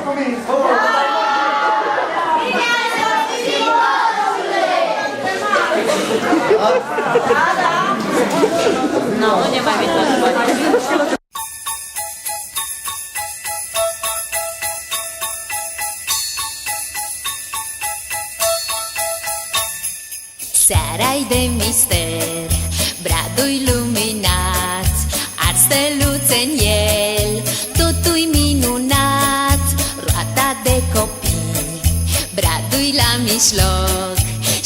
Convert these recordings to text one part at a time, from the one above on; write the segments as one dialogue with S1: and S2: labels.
S1: convins?
S2: Nu, nu ne mai vin la după.
S3: Seara-i de mister, bradul-i luminat, ars steluțe în el, totul-i minunat. Roata de copii, bradul-i la mijloc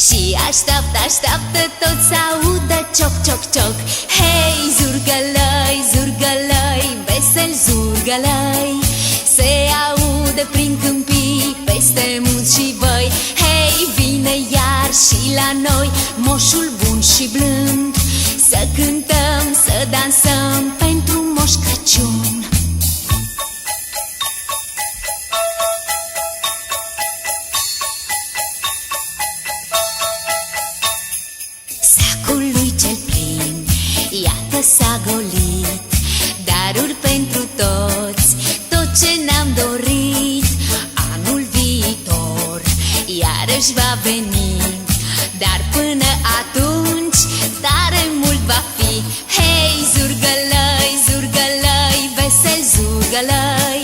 S3: și așteaptă, așteaptă tot să audă cioc, cioc, cioc. Hei, zurgălăi, zurgălăi, vesel zurgălăi, se aude prin câmpii, peste munți și văi. Hei, vine iar și la noi moșul bun și blând, să cântăm, să dansăm pentru Moș Crăciun. Sacul lui cel plin, iată s-a golit, daruri pentru toți, tot ce ne-am dorit. Anul viitor iarăși va veni, dar până atunci tare mult va fi. Hei, zurgălăi, zurgălăi, vesel zurgălăi,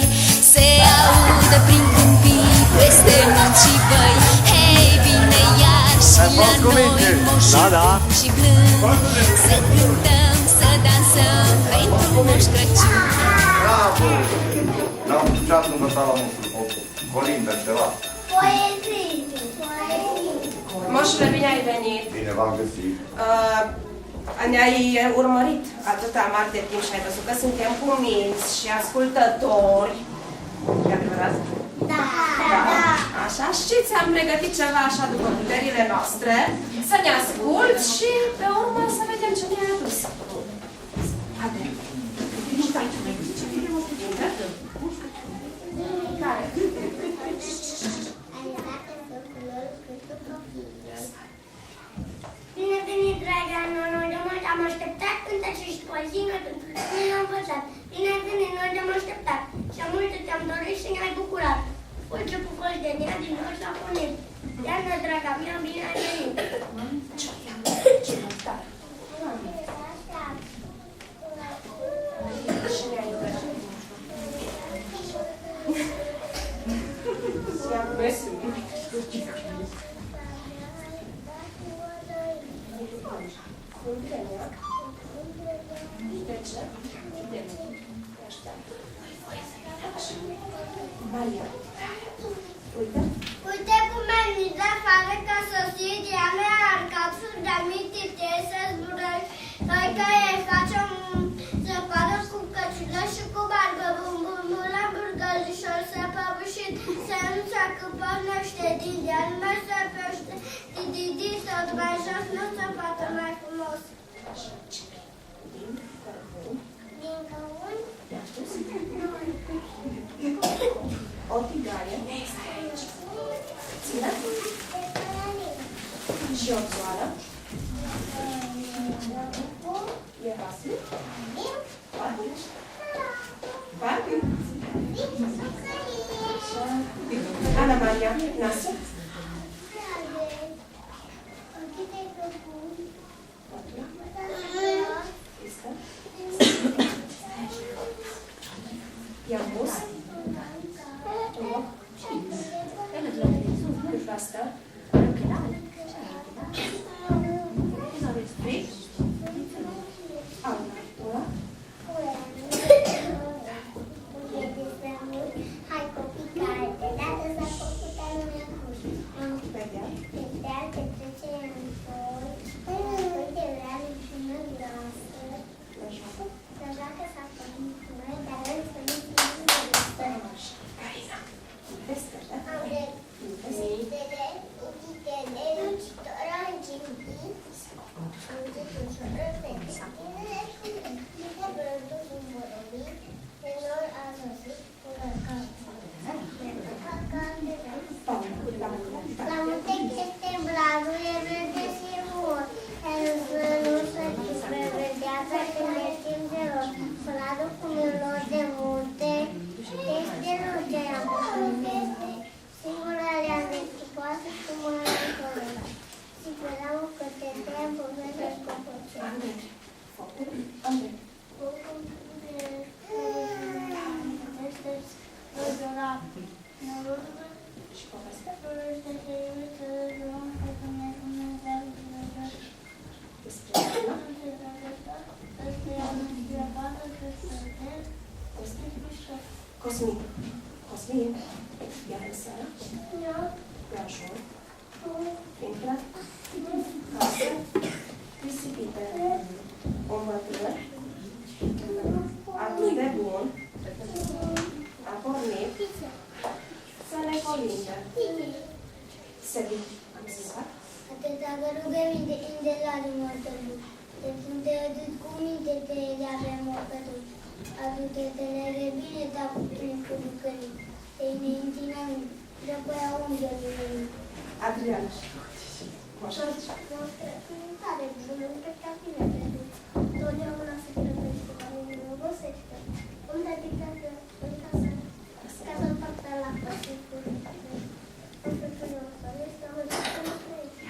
S3: se audă prin câmpii, peste munți și văi. Hei, vine iar și la noi moșul bun și blând, să cântăm, să dansăm pentru Moș Crăciun.
S1: Bravo! N-am ce ați învățat la nostru? O colindă, ceva?
S4: Poezii.
S5: Moșule, bine ai venit!
S1: Bine v-am găsit.
S5: Ne-ai urmărit atâta mare de timp și ai văzut că suntem cuminți și ascultători. E adevărat?
S4: Da.
S5: Așa, și ți-am pregătit ceva așa după puterile noastre, să ne asculți și pe urmă să vedem ce ne-ai adus. Haide. Care?
S4: Bine venit, draga nono, de mult am așteptat cântece și poezii, noi am învățat. Bine venit, noi de-am așteptat și am multe te-am dorit și ne-ai bucurat. Uite cu foști de nea din noi s-a punit. Iarnă, draga mea, bine ai venit. Uite cum am venit de afară ca sosit, ea mi-a arcat furgamite, să zburăi. Noi că ei facem zăpadă cu căciulă și cu barbă, bum la burgălișor, să păbușit, să nu țacă pornește din deal, mai să pește, di, să mai jos, nu se poate mai frumos. Din căun?
S5: O tigaie. Țină. Și o zoară. E vasul. Barbie. Ana Maria, nasă. I-am pus. Asta.
S4: Hai copii, care de dată s-a făcut anul acuz. Vedea că trece în foi, uite vreau și nu lasă. Deja că s-a făcut cu noi, dar noi să nu fim de lăsă. Am de
S5: Copilașul. Intră. Casă. Risipite. Un bătrân. Atât de bun. A pornit. Să ne colinde. Se duce. Am zis-at?
S4: Atâta că rugăminte de la mortălu. De când te adus cu minte, te ele avea mortălu. Adu-te de lere bine, dar cu plin cu bucării. Te-i ne întinăm, răpăia unghiului.
S5: Adrian.
S4: Așa. Tare bună, cred că bine pentru. Totdeauna se credește, dar nu obosește. Unde adică în casă, ca să-l fac pe la pasă. Pentru că nu o să este o să nu trăiește.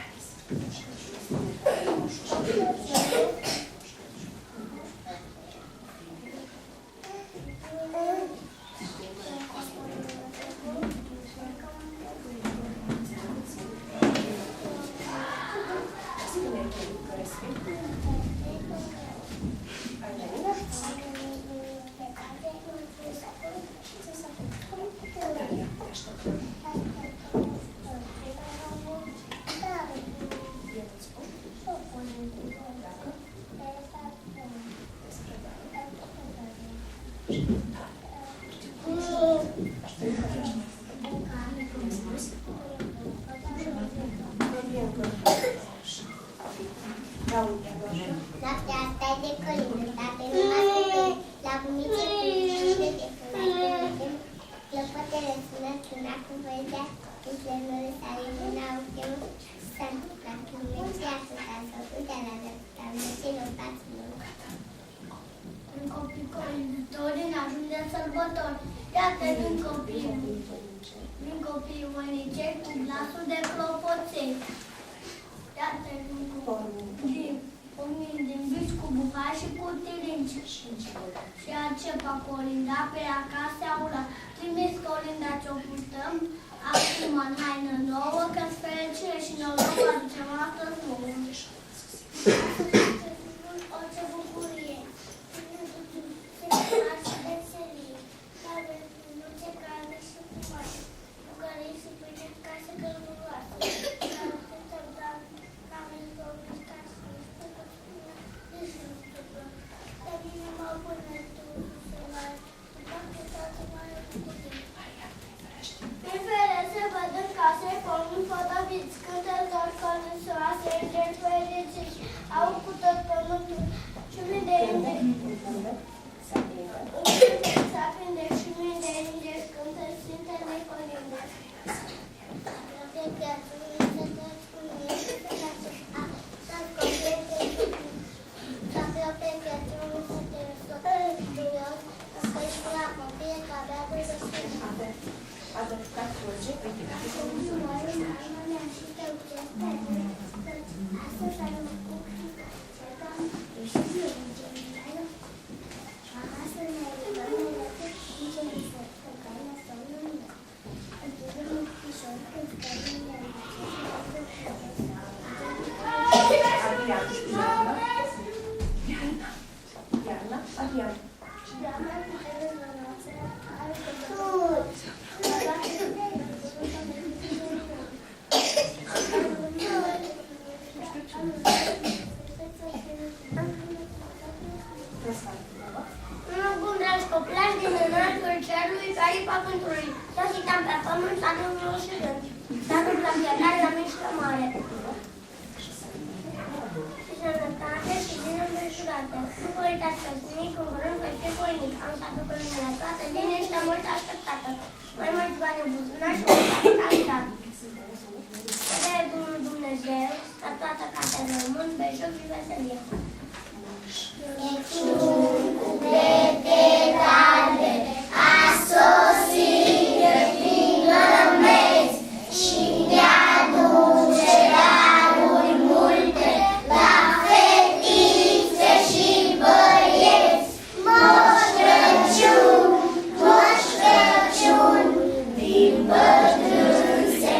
S4: Noaptea asta e de colindă, tate, numai că la bumice primește de fălai, clăpătele sună, suna cu văzea, islemele sale din autem, s-a întâmplat în mergea atâta, s-a făcut la drepta, merge notați-mă. Un copii colinditori în ajunge de sărbători, iată din copii voinicei cu glasul de clopoței. Iată din din bici cu buhari și cu tirinci. Și acepa colinda pe acasă aula. Trimis colinda ce-o purtăm, acum în haină nouă, că-ți fericire și noroc aducem astăzi nouă. Orice bucurie, și veselie, care nu ce carne și frumoasă, bucării și pâine ca să călburoasă, care te tăbda, n-am zis ca să dar bine mă pune tu să mai facă toată mai bucurie. Prefere să văd în case pomul fotăviți, câte doar călăsoase, încerci fericiți, au cu tot pământul și mii de indeci. Să aprinde și mii de indeci, cântă Sfintele Colinde. Pe viață, să dați cu mine, să dați să-ți complete dacă eu pe viață nu să te răscoperi de eu, să ești la copie, că abia de răscoperi.
S5: Adăugat roge,
S4: Nu mai mea și te uite, astăzi ai un cuc și căcam, ești eu în generaia. Acasă ne rugăm, ne răcă, nici în să căcai la sau nu mea. Întâlnim un pișor, când scărim ne
S5: Iarna, Adrian.
S4: Doamna, puteți la noastră, are Bun, dragi copilași, din înaltul cerului, pe aripa vântului, să citam pe pământ, să nu vreau și rând. Să nu la fiecare la mișcă mare. Și sănătate și din împreșurată. Nu vă uitați că nimic în curând că fie voinic. Am stat pe pământ la toată, liniștea mult așteptată. Mai mulți bani în buzunar și multă calitate. De bunul Dumnezeu, la toată casă rămân, beșug și veselie. A sosit prin mărămeți și ne-aduce daruri multe la fetițe și băieți. Moș Crăciun, din bătrân se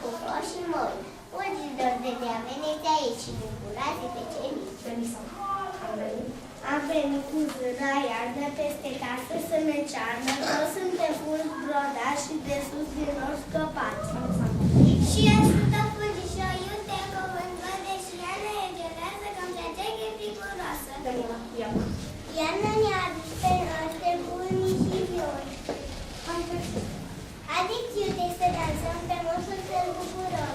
S4: bucuroși și mori. Mulților de veniți aici și bucurați pe cei mici. Am venit cu zâna iarnă peste casă să ne cearnă, toți suntem fulgi brodați și de sus din nou scăpați. Și ajută fulgișor, iute cuvânt, văde și iarnă e gelează, că-mi place că e friguroasă. Iarnă ne aduce pe noastră bunii și viori. Haideți, iute, să dansăm pe moșul să-l bucurăm.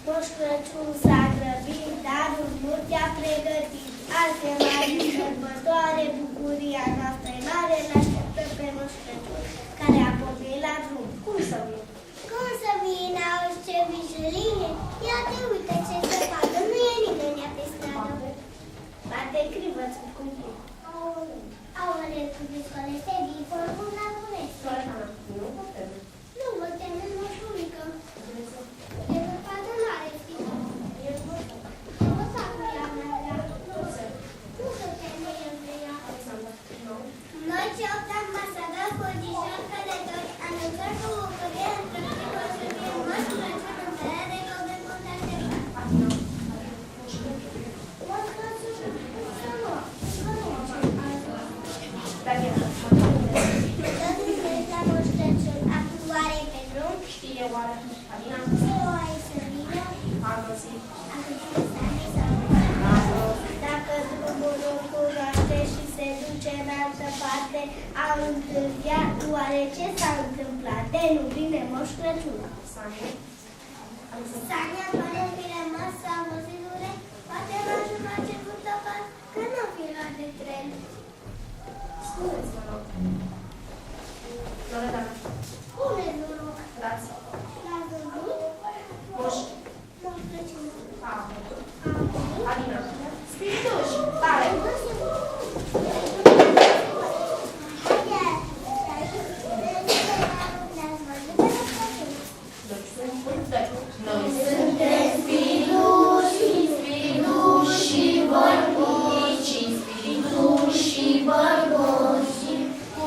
S4: Moș Crăciun s-a grăbit, darul mult i-a pregătit. Alte mari sărbătoare, bucuria noastră e mare, l-așteptăm pe Moș Crăciun, care a pornit la drum. Cum să vină? Cum să vină? Auzi ce vijuline? Ia te uite ce se facă, nu e nimeni pe stradă. Bate crivă-ți cu cui. Aole, cu discole, se vii, formul la bunesc. Nu vă temeți, moșulică. E văpată mare, știi? O să cu ea mea. Nu se teme el de ea. Noi ce optam masada, fulgișor călători, anunțăm cu bucurie, într-un o să fie Moș Crăciun în țara de copii mult așteptat. Moș Crăciun, să nu.
S5: Știe oare Alina?
S4: Dacă drumul nu cunoaște și se duce în altă parte, am întârziat, oare ce s-a întâmplat? De nu vine Moș Crăciun. Sania, pare bine masă, am văzut dure, poate m-a jucat ce pută fac, că nu-mi fi luat de tren.
S5: Spuneți, mă rog. Loredana.
S4: Spune, nu rog.
S5: Dați.
S4: L-ați văzut?
S5: Moș.
S4: Moș Crăciun.
S5: Alina. Spirituși. Tare. Noi suntem spiriduși și bărbuci, spirituși și bărbuci, cu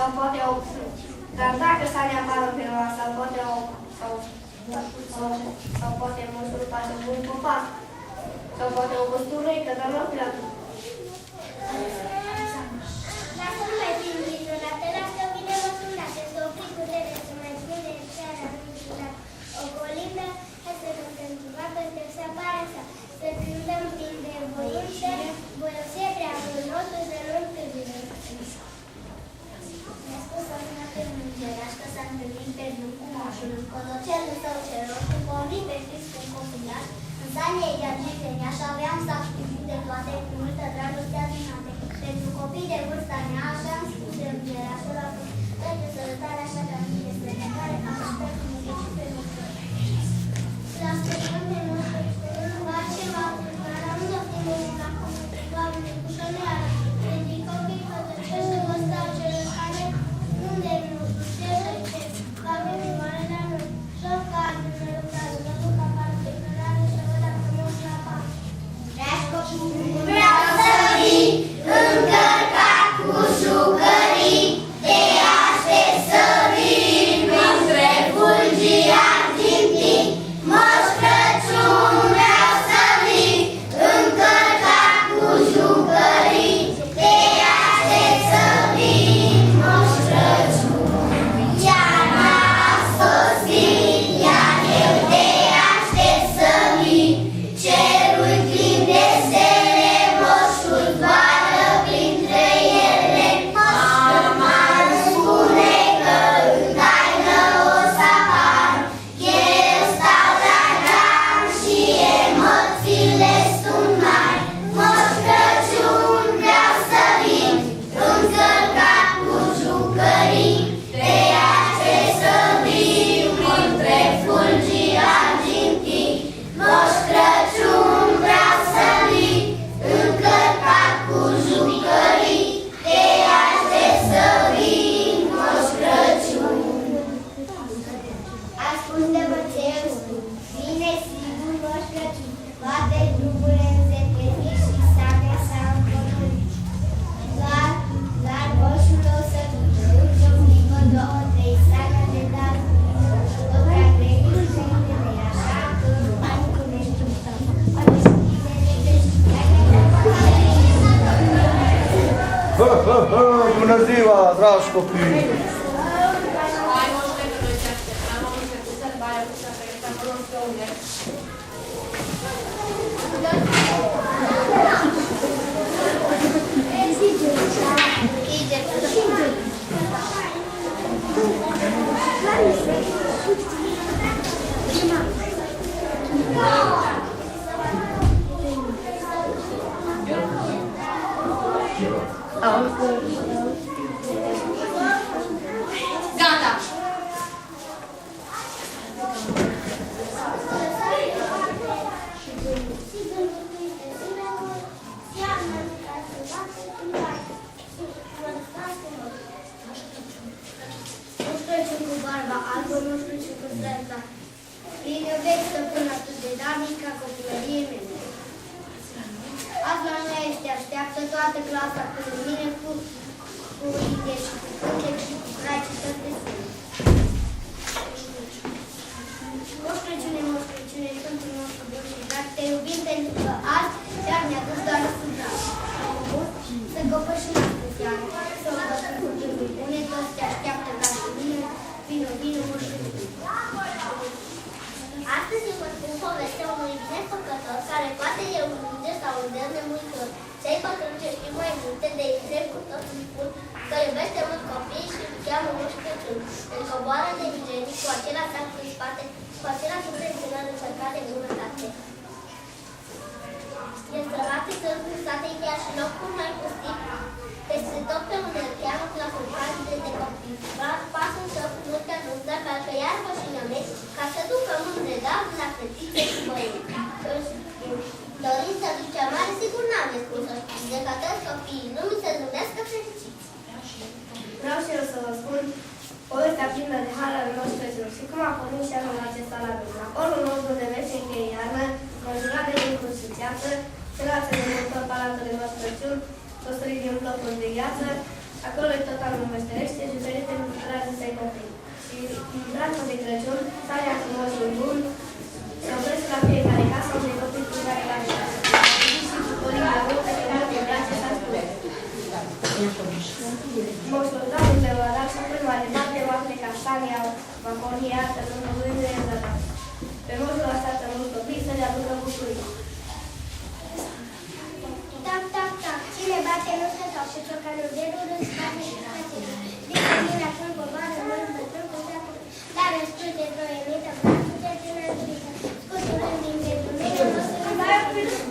S4: sau poate o... Dar dacă s-a neapărat pe roa, sau poate o... Sau poate măsură face un copac. Sau poate o păsturăică, dar nu prea.
S6: Lasă nu mai fi minunată, lasă bine măsurate, să opri putere, să mai spune seara minunată. O colindă, hai să cântăm ceva, pentru să apară să cântăm prin de voință, voiosie prea mânotul de luni târziu. Mi-a spus o minunată îngerașcă s-a întâlnit pe drum cu moșul, codocelul său cel roșu, cu pornit pe fix cu un copilaș, în sania ei de-a genea și aveam să ascult de toate cu multă dragoste adunate. Pentru copii de vârsta mea aveam spus de îngerașul la pentru sărătare așa ca mine este de care am sper cu mânghici pe mână. La sfârșit de noastră, la ceva, dar am doftit de la comunii, Doamne, cu șoneară, pentru copii pătăcesc să vă stau celor care unde nu se duce, ca vreme mare la noi, joc ca adună lucrare, mă duc afară pe cărare și vă dau frumos la pac. Dragi copii, vreau să vii încărcat cu jucării, te aștept să vii printre fulgii argintii. Moș Crăciun, vreau să vii încărcat cu jucării, te aștept să vii, Moș Crăciun. Iarna a sosit, iar eu te aștept să vii, cerul plin de stele, moșul zboară printre ele. Mama îmi spune că în taină o să apar, eu stau la geam și emoțiile sunt mari. Moș Crăciun, vreau să vin încărcat cu jucării, te aștept să vii printre fulgii argintii. Moș Crăciun, vreau să vii încărcat cu jucării, te aștept să vii, Moș Crăciun. Ascultă-mă ce îmi spun, vine sigur Moș Crăciun, toate drumurile înzepeni și sarea s-a împodorit. Dar moșul o să ducă, într-o clipă, două, trei, sarea de dat, tot prea greu și de așa că bani cu neștiu stau.
S1: Bună ziua, dragi copii!
S5: Hai, moșule, că noi te așteptăm, am început să-l baia cu să pregăteam până pe unde. Gata!
S4: Cu barba albă, nu știu ce cu străza. Bine veți să pun atât de darnic ca copilărie mele. Azi la noi este așteaptă toată clasa cu lumine, cu idei și cu cântec și cu craci tot de sus. Moș Crăciune, Moș Crăciune, Sfântul nostru bun și drag, te iubim pentru că azi chiar ne-a dus doar să drag. Să copășim astăzi seara, să o dăm cu gânduri bune, toți te așteaptă ca și mine, vino, vino, Moș Crăciune.
S6: Astăzi vă spun povestea unui binefăcător care poate e un înger sau un demn nemuritor. Cei bătrâni ce știu mai multe de ei cu toți spun că iubește mult copiii și îl cheamă Moș Crăciun. Îl coboară de genii cu același sac în spate, cu același impresionat încărcat de bunătate. E sărat, sunt cruzate chiar și locul mai pustit. Peste tot pe unde îl cheamă la culcare de copii. Pasul său cu multe anunță, parcă iarbă și nămeci, ca să ducă mândre dar la fetițe și băieți. Dorința lui cea mare sigur n-aveți cum să știți, de ca toți copiii lumii să numească fericiți.
S4: Vreau și eu să vă spun povestea plină de har al Moș Crăciun și cum a pornit și anul acesta la lume. La porul nostru de veșnic de iarnă, conjurat de lucruri și ceață, celață de multă palatul de Moș Crăciun, construit din plopuri de gheață,
S6: Acolo e total mămăstărești, se diferite în dragostea copii. Și în dragul de Crăciun, tare frumosul bun, se opresc la fiecare casă unde copii cu care la viață. Și cu părinții multe, că multe brațe s-a spus. Moștoldanul de Văraș, apoi mai departe, oameni caștania, vaconia, tălămălurile în zărat. Pe moșul așteaptă mulți copii să le aducă bucurii.
S4: Tac, tac, tac, cine bate nu se sau și ciocanul de râd îți bate și face. Din acum coboară, nu îl bătrân cu zeacul, dar răscute proienită, brațute din răzurită. Scuturând din pentru mine,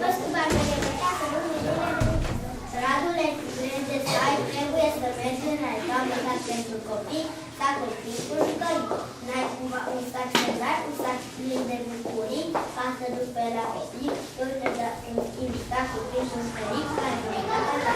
S4: vă scubară de păteasă, nu minune de Radule, de stai, trebuie să mergi înainte, am lăsat pentru copii, sacul timpul școlii. N-ai cumva un sac senar, un sac plin de bucurii, ca să duci pe la copii, uite, da, în schimb, sacul timpul școlii, care nu-i gata la